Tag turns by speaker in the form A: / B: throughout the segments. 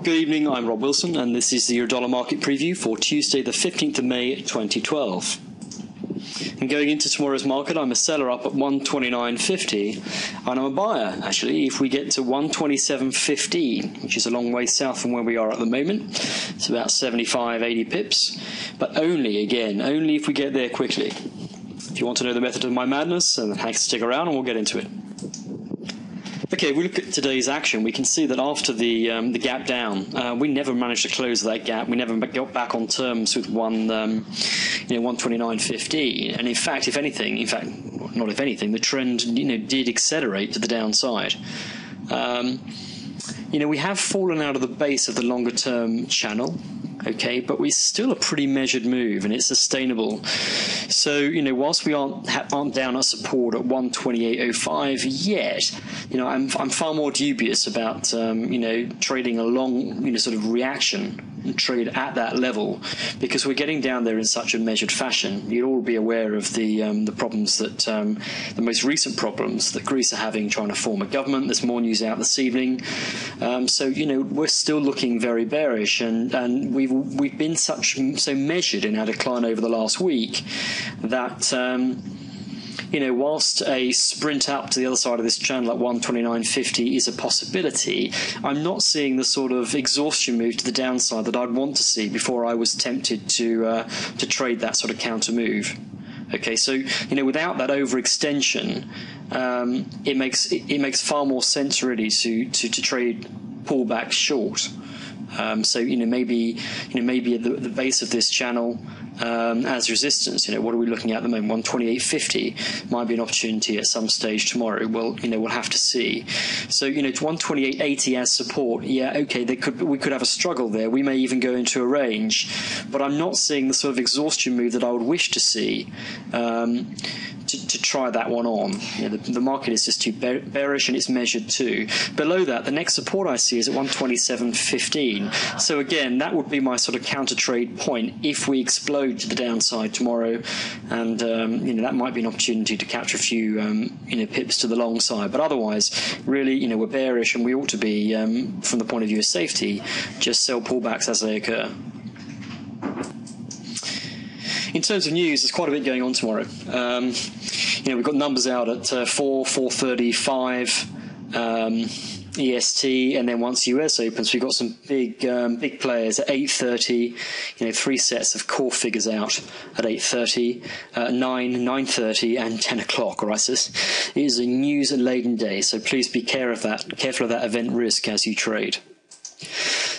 A: Good evening, I'm Rob Wilson, and this is the Eurodollar market preview for Tuesday, the 15th of May, 2012. And going into tomorrow's market, I'm a seller up at 129.50, and I'm a buyer, actually, if we get to 127.15, which is a long way south from where we are at the moment. It's about 75, 80 pips, but only if we get there quickly. If you want to know the method of my madness, then stick around and we'll get into it. Okay, if we look at today's action, we can see that after the gap down, we never managed to close that gap. We never got back on terms with 129.50. And in fact, the trend did accelerate to the downside. We have fallen out of the base of the longer term channel. Okay, but we're still a pretty measured move, and it's sustainable. So, whilst we aren't down at support at 128.05 yet, I'm far more dubious about trading a long sort of reaction and trade at that level, because we're getting down there in such a measured fashion. You'll all be aware of the problems that the most recent problems that Greece are having trying to form a government. There's more news out this evening. So we're still looking very bearish, and we've been so measured in our decline over the last week that whilst a sprint up to the other side of this channel at 129.50 is a possibility, I'm not seeing the sort of exhaustion move to the downside that I'd want to see before I was tempted to trade that sort of counter move. Okay, so without that overextension, it makes far more sense really to trade pullback short. So maybe at the base of this channel as resistance. What are we looking at the moment? 128.50 might be an opportunity at some stage tomorrow. Well, we'll have to see. So to 128.80 as support. Yeah, okay. We could have a struggle there. We may even go into a range, but I'm not seeing the sort of exhaustion move that I would wish to see. To try that one on. The market is just too bearish, and it's measured too. Below that, the next support I see is at 127.15. So again, that would be my sort of counter trade point if we explode to the downside tomorrow, and that might be an opportunity to capture a few pips to the long side. But otherwise, really, we're bearish, and we ought to be, from the point of view of safety, just sell pullbacks as they occur. In terms of news, there's quite a bit going on tomorrow. We've got numbers out at 4:35 EST, and then once US opens, we've got some big players at 8:30. 3 sets of core figures out at 8:30, 9:30, and 10 o'clock. All right, so it is a news-laden day. So please be careful of that event risk as you trade.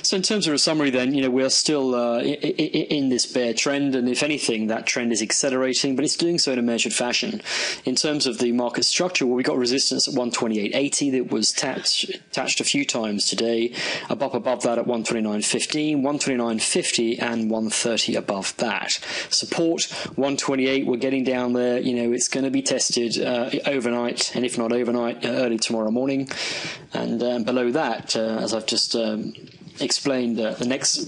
A: So in terms of a summary then, we're still in this bear trend, and if anything, that trend is accelerating, but it's doing so in a measured fashion. In terms of the market structure, well, we got resistance at 128.80 that was touched a few times today, above that at 129.15, 129.50, and 130 above that. Support 128, we're getting down there. It's going to be tested overnight, and if not overnight, early tomorrow morning. And below that, as I've just explained, the next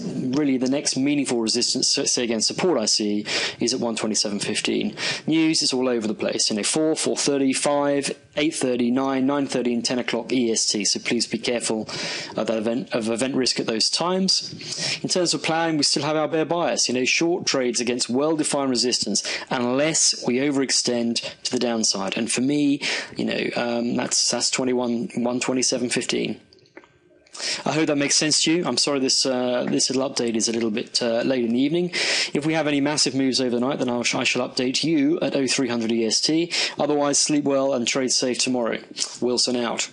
A: meaningful resistance, say again support I see, is at 127.15. News is all over the place. 4, 4:35, 8:30, 9, 9:30, and 10 o'clock EST. So please be careful of that event risk at those times. In terms of planning, we still have our bear bias. Short trades against well-defined resistance, unless we overextend to the downside. And for me, that's 127.15. I hope that makes sense to you. I'm sorry this little update is a little bit late in the evening. If we have any massive moves overnight, then I shall update you at 0300 EST. Otherwise, sleep well and trade safe tomorrow. Wilson out.